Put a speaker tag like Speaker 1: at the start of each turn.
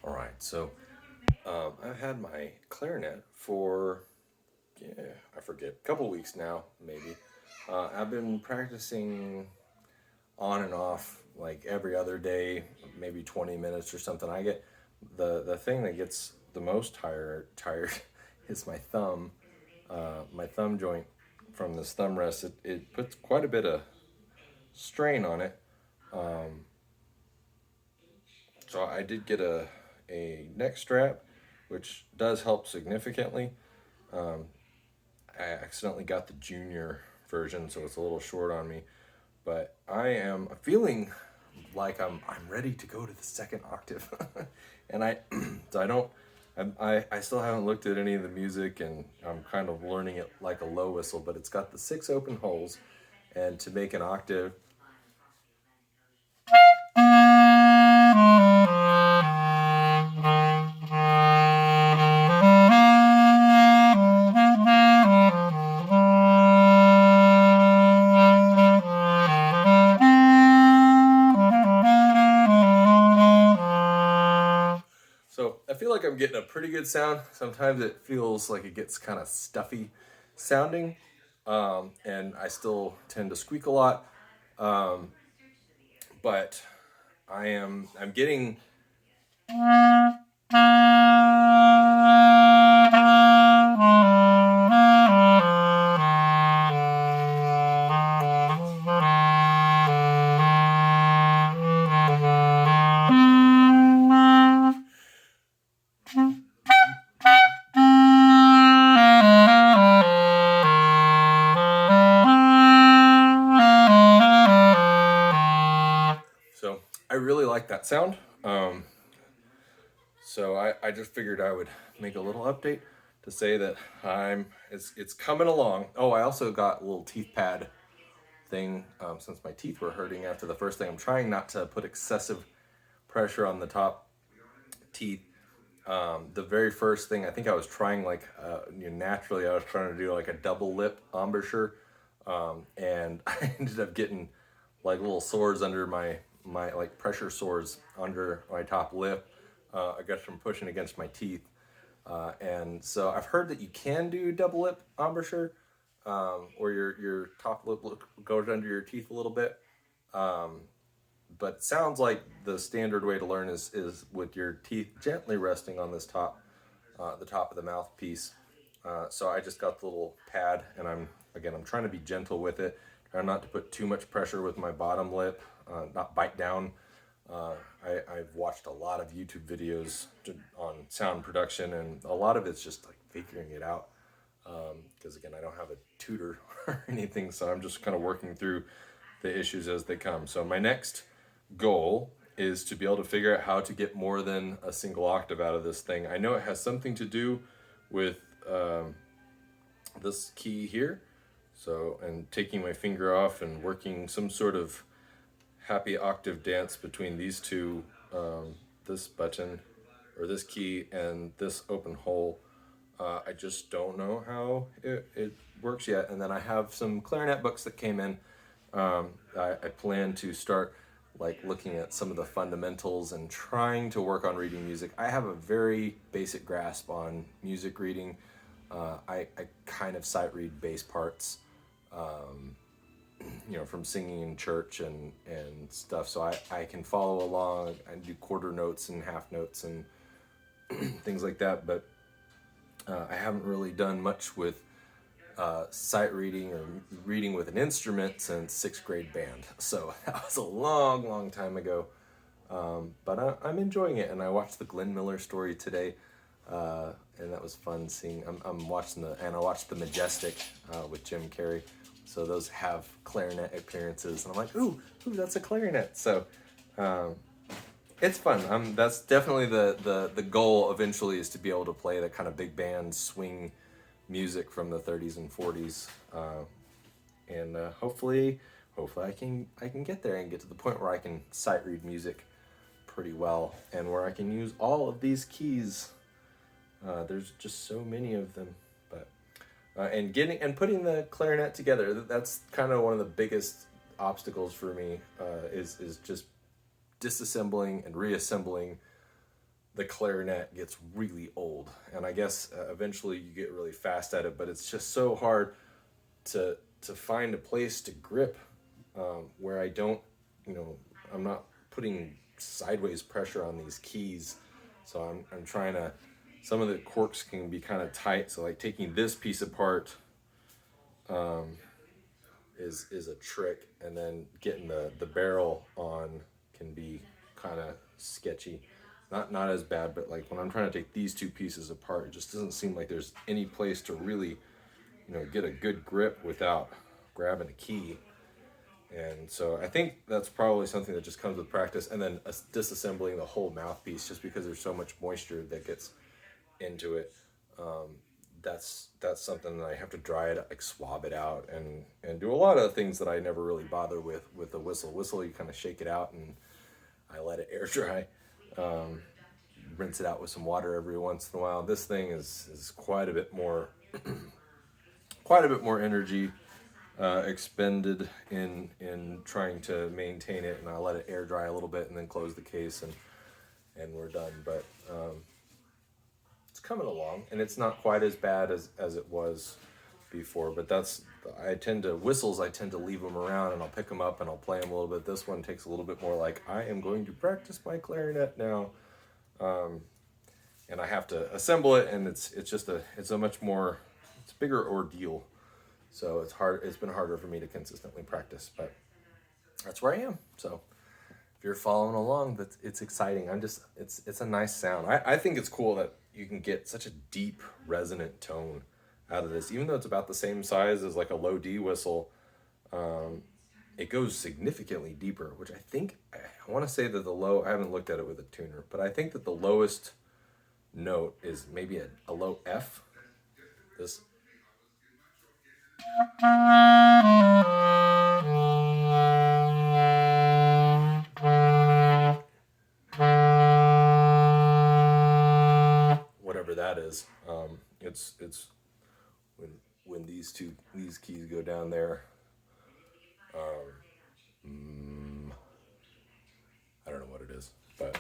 Speaker 1: All right, so I've had my clarinet for, I forget, a couple weeks now, maybe. I've been practicing on and off like every other day, maybe 20 minutes or something. I get the thing that gets the most tired is my thumb joint from this thumb rest. It puts quite a bit of strain on it. So I did get a neck strap, which does help significantly. I accidentally got the junior version, so it's a little short on me. But I am feeling like I'm ready to go to the second octave, and I so I don't. I still haven't looked at any of the music, and I'm kind of learning it like a low whistle. But it's got the six open holes, and to make an octave, so I feel like I'm getting a pretty good sound. Sometimes it feels like it gets kind of stuffy sounding, and I still tend to squeak a lot. But I'm getting. So I really like that sound. So I just figured I would make a little update to say that it's coming along. Oh, I also got a little teeth pad thing since my teeth were hurting after the first thing. I'm trying not to put excessive pressure on the top teeth. The very first thing I think I was trying naturally I was trying to do like a double lip embouchure, and I ended up getting like little sores under my like pressure sores under my top lip. I guess from pushing against my teeth. And so I've heard that you can do double lip embouchure, or your top lip goes under your teeth a little bit. But it sounds like the standard way to learn is with your teeth gently resting on the top of the mouthpiece. So I just got the little pad, and I'm trying to be gentle with it, trying not to put too much pressure with my bottom lip, not bite down. I've watched a lot of YouTube videos on sound production, and a lot of it's just like figuring it out. Because again, I don't have a tutor or anything, so I'm just kind of working through the issues as they come. So my next goal is to be able to figure out how to get more than a single octave out of this thing. I know it has something to do with this key here. So, and taking my finger off and working some sort of happy octave dance between these two, this button or this key and this open hole. I just don't know how it works yet. And then I have some clarinet books that came in. I plan to start like looking at some of the fundamentals and trying to work on reading music. I have a very basic grasp on music reading. I kind of sight read bass parts, from singing in church and stuff. So I can follow along. I do quarter notes and half notes and things like that. But I haven't really done much with sight reading or reading with an instrument since sixth grade band. So that was a long, long time ago. But I'm enjoying it, and I watched the Glenn Miller story today, and that was fun seeing. I'm watching I watched the Majestic with Jim Carrey. So those have clarinet appearances, and I'm like, ooh, that's a clarinet. So it's fun. That's definitely the goal eventually, is to be able to play that kind of big band swing music from the 30s and 40s, and hopefully I can get there and get to the point where I can sight read music pretty well, and where I can use all of these keys. There's just so many of them, but and putting the clarinet together, that's kind of one of the biggest obstacles for me, is just disassembling and reassembling the clarinet gets really old, and I guess eventually you get really fast at it, but it's just so hard to find a place to grip where I don't, you know, I'm not putting sideways pressure on these keys. So I'm trying to, some of the corks can be kind of tight. So like taking this piece apart is a trick, and then getting the barrel on can be kind of sketchy. Not as bad, but like when I'm trying to take these two pieces apart, it just doesn't seem like there's any place to really, you know, get a good grip without grabbing a key. And so I think that's probably something that just comes with practice, and then disassembling the whole mouthpiece, just because there's so much moisture that gets into it. That's something that I have to dry it, like swab it out, and do a lot of things that I never really bother with the whistle. Whistle, you kind of shake it out, and I let it air dry. Rinse it out with some water every once in a while. This thing is quite a bit more energy expended in trying to maintain it, and I let it air dry a little bit and then close the case, and we're done. But it's coming along, and it's not quite as bad as it was before. But I tend to leave them around, and I'll pick them up and I'll play them a little bit. This one takes a little bit more, like, I am going to practice my clarinet now, and I have to assemble it, and it's a much more, it's a bigger ordeal. So it's been harder for me to consistently practice, but that's where I am. So if you're following along, it's exciting. It's a nice sound. I think it's cool that you can get such a deep resonant tone out of this, even though it's about the same size as like a low D whistle. It goes significantly deeper, which I want to say that I haven't looked at it with a tuner, but I think that the lowest note is maybe a low F. This. Whatever that is, it's when these keys go down there. I don't know what it is, but